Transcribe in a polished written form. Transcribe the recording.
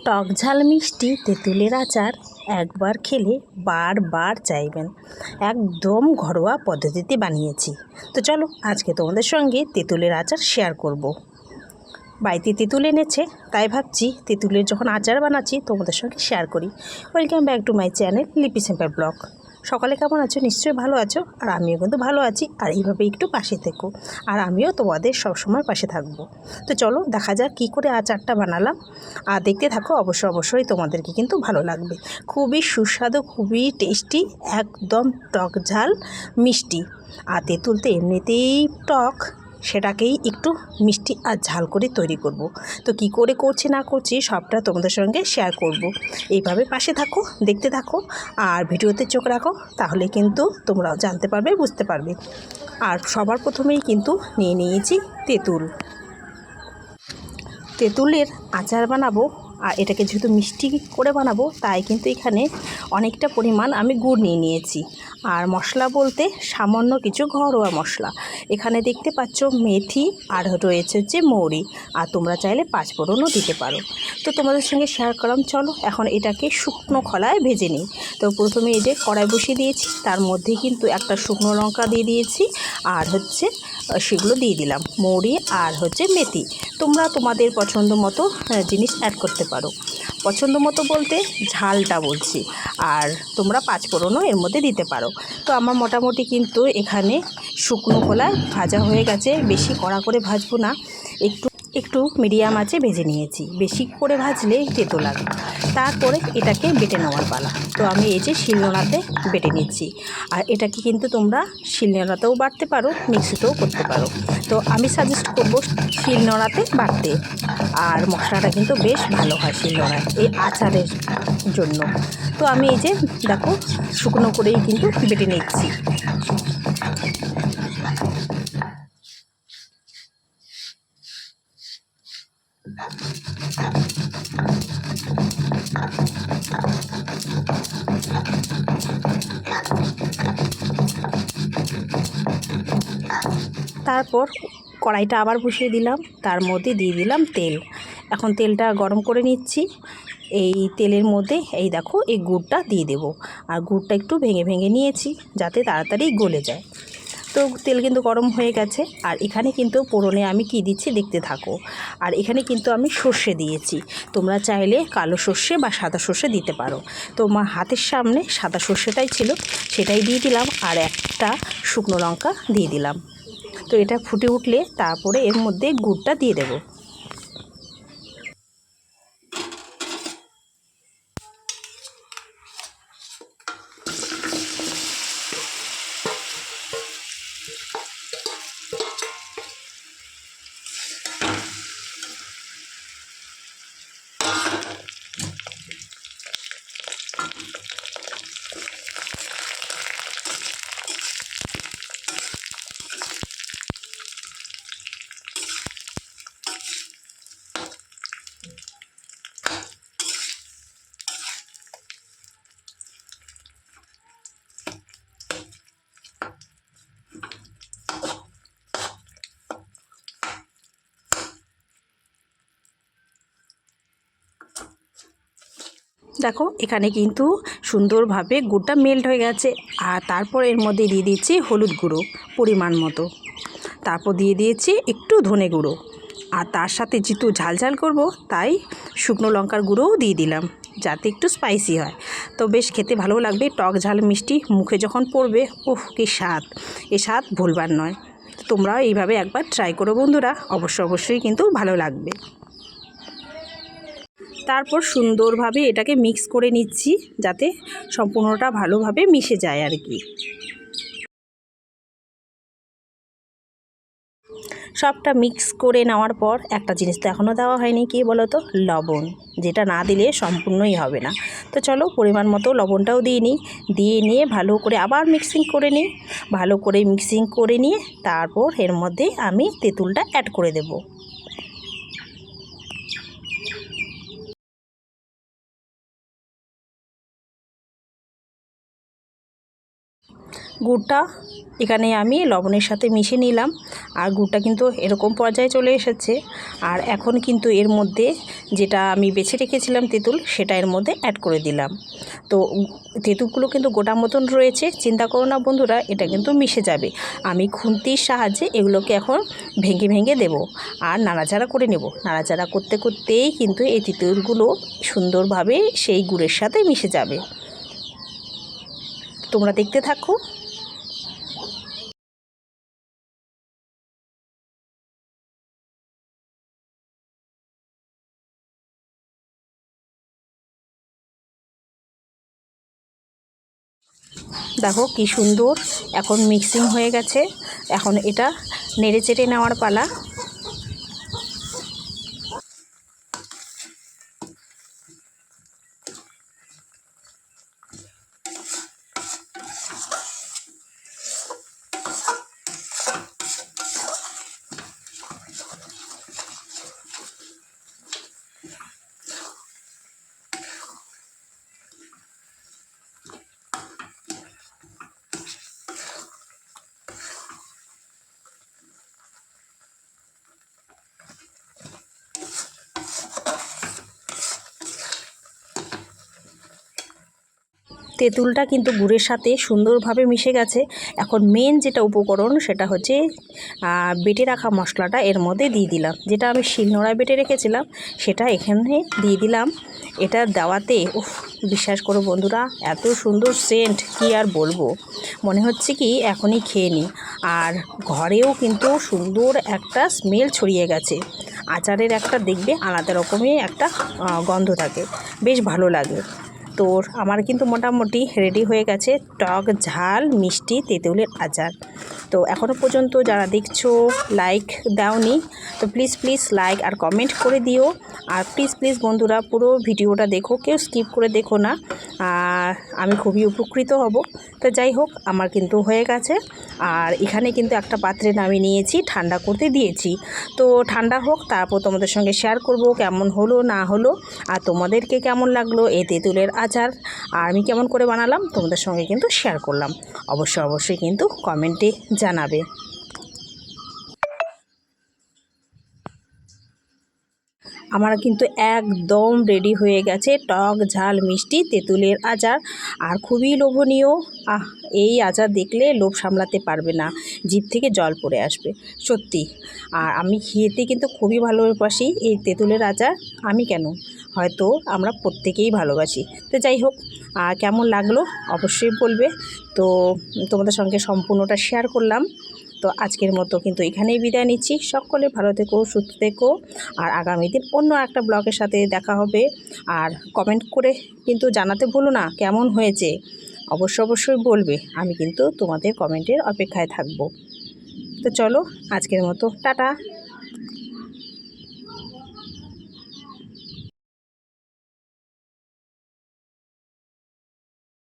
টক ঝাল মিষ্টি তেঁতুলের আচার একবার খেলে বারবার চাইবেন। একদম ঘরোয়া পদ্ধতিতে বানিয়েছি। তো চলো আজকে তোমাদের সঙ্গে তেঁতুলের আচার শেয়ার করব। বাড়িতে তেঁতুল এনেছে, তাই ভাবছি তেঁতুলের যখন আচার বানাচ্ছি তোমাদের সঙ্গে শেয়ার করি। Welcome back to my channel লিপি সিম্পল ব্লগ। সকালে কেমন আছো? নিশ্চয়ই ভালো আছো, আর আমিও কিন্তু ভালো আছি। আর এইভাবে একটু পাশে থেকো, আর আমিও তোমাদের সবসময় পাশে থাকবো। তো চলো দেখা যাক কী করে আচারটা বানালাম, আর দেখতে থাকো। অবশ্যই তোমাদেরকে কিন্তু ভালো লাগবে। খুবই সুস্বাদু, খুবই টেস্টি, একদম টক ঝাল মিষ্টি। আর তেঁতুল তো এমনিতেই টক, সেটাকেই একটু মিষ্টি আর ঝাল করে তৈরি করব। তো কি করে করছি না করছি সবটা তোমাদের সঙ্গে শেয়ার করব। এইভাবে পাশে থাকো, দেখতে থাকো, আর ভিডিওতে চোখ রাখো, তাহলে কিন্তু তোমরাও জানতে পারবে, বুঝতে পারবে। আর সবার প্রথমেই কিন্তু নিয়ে নিয়েছি তেঁতুল। তেঁতুলের আচার বানাবো, আর এটাকে যেহেতু মিষ্টি করে বানাবো, তাই কিন্তু এখানে অনেকটা পরিমাণ আমি গুড় নিয়ে নিয়েছি। আর মশলা বলতে সামান্য কিছু ঘরোয়া মশলা এখানে দেখতে পাচ্ছ, মেথি আর রয়েছে হচ্ছে মৌরি, আর তোমরা চাইলে পাঁচফোড়নও দিতে পারো। তো তোমাদের সঙ্গে শেয়ার করলাম। চলো এখন এটাকে শুকনো খোলায় ভেজে নিই। তো প্রথমে এই যে কড়াই বসিয়ে দিয়েছি, তার মধ্যে কিন্তু একটা শুকনো লঙ্কা দিয়ে দিয়েছি, আর হচ্ছে সেগুলো দিয়ে দিলাম মৌরি আর হচ্ছে মেথি। তোমরা তোমাদের পছন্দ মতো জিনিস অ্যাড করতে পারো। পছন্দ মতো বলতে ঝালটা বলছি, আর তোমরা পাঁচফোড়নও এর মধ্যে দিতে পারো। তো আমার মোটামুটি কিন্তু এখানে শুকনো খোলায় ভাজা হয়ে গেছে। বেশি কড়া করে ভাজবো না, একটু মিডিয়াম আঁচে ভেজে নিয়েছি। বেশি করে ভাজলে তেতো লাগে। তারপরে এটাকে বেটে নেওয়ার পালা। তো আমি এই যে শিলনোড়াতে বেটে নিচ্ছি। আর এটাকে কিন্তু তোমরা শিলনোড়াতেও বাটতে পারো, মিক্সিতেও করতে পারো। তো আমি সাজেস্ট করব শিলনোড়াতে বাটতে। আর মশলাটা কিন্তু বেশ ভালো হয় শিলনোড়ায় এই আচারের জন্য। তো আমি এই যে দেখো শুকনো করেই কিন্তু বেটে নিচ্ছি। তারপর কড়াইটা আবার বসিয়ে দিলাম, তার মধ্যে দিয়ে দিলাম তেল। এখন তেলটা গরম করে নিচ্ছি। এই তেলের মধ্যে এই দেখো এই গুড়টা দিয়ে দেব। আর গুড়টা একটু ভেঙে ভেঙে নিয়েছি, যাতে তাড়াতাড়ি গলে যায়। তো তেল কিন্তু গরম হয়ে গেছে। আর এখানে কিন্তু ফোড়নে আমি কি দিচ্ছি দেখতে থাকো। আর এখানে কিন্তু আমি সর্ষে দিয়েছি। তোমরা চাইলে কালো সর্ষে বা সাদা সর্ষে দিতে পারো। তো আমার হাতের সামনে সাদা সর্ষেটাই ছিল, সেটাই দিয়ে দিলাম। আর একটা শুকনো লঙ্কা দিয়ে দিলাম। তো এটা ফুটে উঠলে তারপরে এর মধ্যে গুড়টা দিয়ে দেব। দেখো এখানে কিন্তু সুন্দরভাবে গুড়টা মেল্ট হয়ে গেছে। আর তারপর এর মধ্যে দিয়ে দিচ্ছি হলুদ গুঁড়ো পরিমাণ মতো। তারপর দিয়ে দিয়েছি একটু ধনে গুঁড়ো। আর তার সাথে যেহেতু ঝাল ঝাল করব, তাই শুকনো লঙ্কার গুঁড়োও দিয়ে দিলাম, যাতে একটু স্পাইসি হয়। তো বেশ খেতে ভালো লাগবে। টক ঝাল মিষ্টি মুখে যখন পড়বে, ওহ কী স্বাদ! এ স্বাদ ভুলবার নয়। তোমরাও এইভাবে একবার ট্রাই করো বন্ধুরা, অবশ্যই কিন্তু ভালো লাগবে। তারপর সুন্দরভাবে এটাকে মিক্স করে নিচ্ছি, যাতে সম্পূর্ণটা ভালোভাবে মিশে যায় আর কি। সবটা মিক্স করে নেওয়ার পর একটা জিনিস তো এখনও দেওয়া হয়নি, কি বলো তো? লবণ, যেটা না দিলে সম্পূর্ণই হবে না। তো চলো পরিমাণ মতো লবণটাও দিয়ে নিই। দিয়ে নিয়ে ভালো করে আবার মিক্সিং করে নিই। ভালো করে মিক্সিং করে নিয়ে তারপর এর মধ্যে আমি তেঁতুলটা অ্যাড করে দেব। গুড়টা এখানে আমি লবণের সাথে মিশিয়ে নিলাম, আর গুড়টা কিন্তু এরকম পর্যায়ে চলে এসেছে। আর এখন কিন্তু এর মধ্যে যেটা আমি বেছে রেখেছিলাম তেঁতুল, সেটা এর মধ্যে অ্যাড করে দিলাম। তো তেঁতুলগুলো কিন্তু গোটা মতন রয়েছে, চিন্তা করো না বন্ধুরা, এটা কিন্তু মিশে যাবে। আমি খুন্তির সাহায্যে এগুলোকে এখন ভেঙে ভেঙে দেব আর নাড়াচাড়া করে নেব। নাড়াচাড়া করতে করতেই কিন্তু এই তেঁতুলগুলো সুন্দরভাবে সেই গুড়ের সাথে মিশে যাবে। তোমরা দেখতে থাকো। দেখো কি সুন্দর এখন মিক্সিং হয়ে গেছে। এখন এটা নেড়ে চেড়ে নেওয়ার পালা। তেঁতুলটা কিন্তু গুড়ের সাথে সুন্দরভাবে মিশে গেছে। এখন মেন যেটা উপকরণ সেটা হচ্ছে বেটে রাখা মশলাটা এর মধ্যে দিয়ে দিলাম। যেটা আমি শিলনোড়ায় বেটে রেখেছিলাম সেটা এখানে দিয়ে দিলাম। এটা দেওয়াতে বিশ্বাস করো বন্ধুরা, এত সুন্দর সেন্ট কি আর বলবো, মনে হচ্ছে কি এখনই খেয়ে নিই। আর ঘরেও কিন্তু সুন্দর একটা স্মেল ছড়িয়ে গেছে। আচারের একটা দেখবে আলাদা রকমের একটা গন্ধ থাকে, বেশ ভালো লাগে। তো আমার কিন্তু মোটামুটি রেডি হয়ে গেছে টক ঝাল মিষ্টি তেঁতুলের আচার। তো এখনও পর্যন্ত যারা দেখছো লাইক দাওনি, তো প্লিজ প্লিজ লাইক আর কমেন্ট করে দিও। আর প্লিজ প্লিজ বন্ধুরা পুরো ভিডিওটা দেখো, কেউ স্কিপ করে দেখো না, আমি খুবই উপকৃত হব। তো যাই হোক, আমার কিন্তু হয়ে গেছে। আর এখানে কিন্তু একটা পাত্রে নামিয়ে নিয়েছি, ঠান্ডা করতে দিয়েছি। তো ঠান্ডা হোক, তারপর তোমাদের সঙ্গে শেয়ার করব কেমন হলো না হলো, আর তোমাদেরকে কেমন লাগলো এই তেঁতুলের আচার, আর আমি কেমন করে বানালাম তোমাদের সঙ্গে কিন্তু শেয়ার করলাম। অবশ্যই কিন্তু কমেন্টে জানাবে। আমার কিন্তু একদম রেডি হয়ে গেছে টক ঝাল মিষ্টি তেঁতুলের আচার, আর খুবই লোভনীয়। এই আচার দেখলে লোভ সামলাতে পারবে না, জিভ থেকে জল পড়ে আসবে সত্যি। আর আমি খেতে কিন্তু খুবই ভালোবাসি এই তেঁতুলের আচার। আমি কেন, হয়তো আমরা প্রত্যেকেই ভালোবাসি। তো যাই হোক, কেমন লাগলো অবশ্যই বলবে। তো তোমাদের সঙ্গে সম্পূর্ণটা শেয়ার করলাম। তো আজকের মতো কিন্তু এখানেই বিদায় নিচ্ছি। সকলে ভালো থেকো, সুস্থ থেকো, আর আগামী দিন অন্য একটা ব্লগের সাথে দেখা হবে। আর কমেন্ট করে কিন্তু জানাতে ভুলো না কেমন হয়েছে, অবশ্যই বলবে। আমি কিন্তু তোমাদের কমেন্টের অপেক্ষায় থাকবো। তো চলো আজকের মতো টাটা।